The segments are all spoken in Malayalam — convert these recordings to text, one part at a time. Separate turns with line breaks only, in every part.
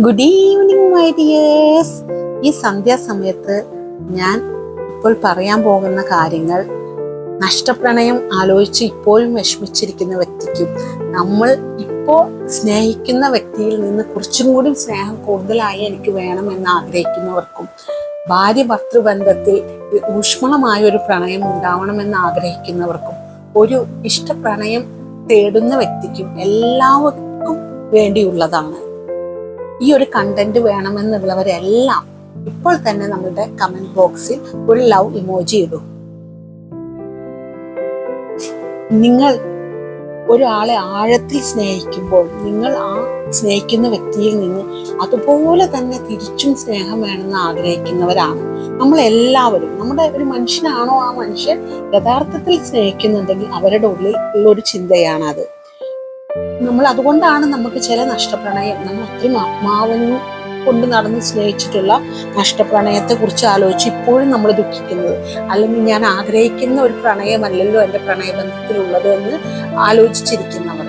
Good evening my dears. ഈ സന്ധ്യാസമയത്ത് ഞാൻ ഇപ്പോൾ പറയാൻ പോകുന്ന കാര്യങ്ങൾ നഷ്ടപ്രണയം ആലോചിച്ച് ഇപ്പോഴും വിഷമിച്ചിരിക്കുന്ന വ്യക്തിക്കും നമ്മൾ ഇപ്പോൾ സ്നേഹിക്കുന്ന വ്യക്തിയിൽ നിന്ന് കുറച്ചും കൂടി സ്നേഹം കൂടുതലായി എനിക്ക് വേണമെന്ന് ആഗ്രഹിക്കുന്നവർക്കും, ഭാര്യ ഭർത്തൃബന്ധത്തിൽ ഊഷ്മളമായ ഒരു പ്രണയം ഉണ്ടാവണമെന്ന് ആഗ്രഹിക്കുന്നവർക്കും, ഒരു ഇഷ്ടപ്രണയം തേടുന്ന വ്യക്തിക്കും എല്ലാവർക്കും വേണ്ടിയുള്ളതാണ്. ഈ ഒരു കണ്ടന്റ് വേണമെന്നുള്ളവരെല്ലാം ഇപ്പോൾ തന്നെ നമ്മുടെ കമന്റ് ബോക്സിൽ ഒരു ലവ് ഇമോജി ഇടും. നിങ്ങൾ ഒരാളെ ആഴത്തിൽ സ്നേഹിക്കുമ്പോൾ നിങ്ങൾ ആ സ്നേഹിക്കുന്ന വ്യക്തിയിൽ നിന്ന് അതുപോലെ തന്നെ തിരിച്ചും സ്നേഹം വേണമെന്ന് ആഗ്രഹിക്കുന്നവരാണ് നമ്മൾ എല്ലാവരും. നമ്മുടെ ഒരു മനുഷ്യനാണോ ആ മനുഷ്യൻ യഥാർത്ഥത്തിൽ സ്നേഹിക്കുന്നുണ്ടെങ്കിൽ അവരുടെ ഉള്ളിൽ ഉള്ള ഒരു ചിന്തയാണ് അത്. നമ്മൾ അതുകൊണ്ടാണ് നമുക്ക് ചില നഷ്ടപ്രണയം, നമ്മൾ അത്രയും ആത്മാവിനും കൊണ്ട് നടന്ന് സ്നേഹിച്ചിട്ടുള്ള നഷ്ടപ്രണയത്തെ കുറിച്ച് ആലോചിച്ച് ഇപ്പോഴും നമ്മൾ ദുഃഖിക്കുന്നത്. അല്ലെങ്കിൽ ഞാൻ ആഗ്രഹിക്കുന്ന ഒരു പ്രണയമല്ലല്ലോ എൻ്റെ പ്രണയബന്ധത്തിലുള്ളത് എന്ന് ആലോചിച്ചിരിക്കുന്നവർ,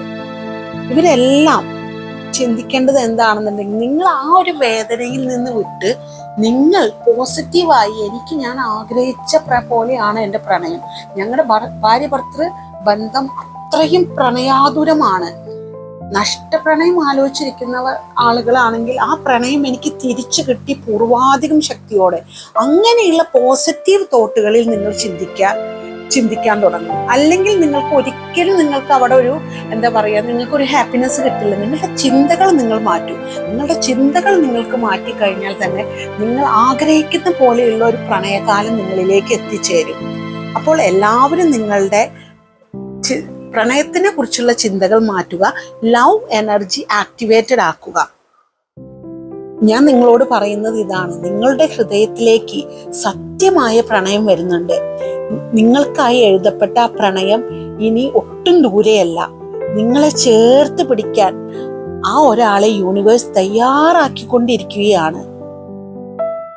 ഇവരെല്ലാം ചിന്തിക്കേണ്ടത് എന്താണെന്നുണ്ടെങ്കിൽ, നിങ്ങൾ ആ ഒരു വേദനയിൽ നിന്ന് വിട്ട് നിങ്ങൾ പോസിറ്റീവായി, ഞാൻ ആഗ്രഹിച്ച പോലെയാണ് എൻ്റെ പ്രണയം, ഞങ്ങളുടെ ഭാര്യ ഭർത്തൃ ബന്ധം അത്രയും പ്രണയാതുരമാണ്. നഷ്ടപ്രണയം ആലോചിച്ചിരിക്കുന്നവർ ആളുകളാണെങ്കിൽ ആ പ്രണയം എനിക്ക് തിരിച്ചു കിട്ടി പൂർവാധികം ശക്തിയോടെ, അങ്ങനെയുള്ള പോസിറ്റീവ് തോട്ടുകളിൽ നിങ്ങൾ ചിന്തിക്കാൻ തുടങ്ങും. അല്ലെങ്കിൽ നിങ്ങൾക്ക് അവിടെ ഒരു നിങ്ങൾക്കൊരു ഹാപ്പിനെസ് കിട്ടില്ല. നിങ്ങളുടെ ചിന്തകൾ നിങ്ങൾ മാറ്റും. നിങ്ങളുടെ ചിന്തകൾ നിങ്ങൾക്ക് മാറ്റിക്കഴിഞ്ഞാൽ തന്നെ നിങ്ങൾ ആഗ്രഹിക്കുന്ന പോലെയുള്ള ഒരു പ്രണയകാലം നിങ്ങളിലേക്ക് എത്തിച്ചേരും. അപ്പോൾ എല്ലാവരും നിങ്ങളുടെ പ്രണയത്തിനെ കുറിച്ചുള്ള ചിന്തകൾ മാറ്റുക, ലവ് എനർജി ആക്ടിവേറ്റഡ് ആക്കുക. ഞാൻ നിങ്ങളോട് പറയുന്നത് ഇതാണ്, നിങ്ങളുടെ ഹൃദയത്തിലേക്ക് സത്യമായ പ്രണയം വരുന്നുണ്ട്. നിങ്ങൾക്കായി എഴുതപ്പെട്ട ആ പ്രണയം ഇനി ഒട്ടും ദൂരെയല്ല. നിങ്ങളെ ചേർത്ത് പിടിക്കാൻ ആ ഒരാളെ യൂണിവേഴ്സ് തയ്യാറാക്കിക്കൊണ്ടിരിക്കുകയാണ്.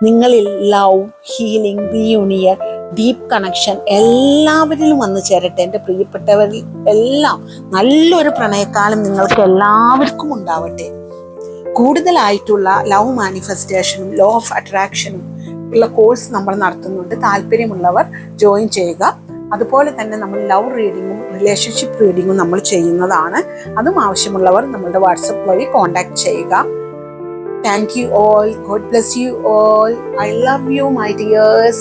നിങ്ങളിൽ love, healing, reunion, deep connection എല്ലാവരിലും വന്നു ചേരട്ടെ. എൻ്റെ പ്രിയപ്പെട്ടവരിൽ എല്ലാം നല്ലൊരു പ്രണയകാലം നിങ്ങൾക്ക് എല്ലാവർക്കും ഉണ്ടാവട്ടെ. കൂടുതലായിട്ടുള്ള ലവ് മാനിഫെസ്റ്റേഷനും ലോ ഓഫ് അട്രാക്ഷനും ഉള്ള കോഴ്സ് നമ്മൾ നടത്തുന്നുണ്ട്. താല്പര്യമുള്ളവർ ജോയിൻ ചെയ്യുക. അതുപോലെ തന്നെ നമ്മൾ ലവ് റീഡിങ്ങും റിലേഷൻഷിപ്പ് റീഡിങ്ങും നമ്മൾ ചെയ്യുന്നതാണ്. അതും ആവശ്യമുള്ളവർ നമ്മളുടെ വാട്സപ്പ് വഴി കോൺടാക്ട് ചെയ്യുക. Thank you all. God bless you all. I love you, my dears.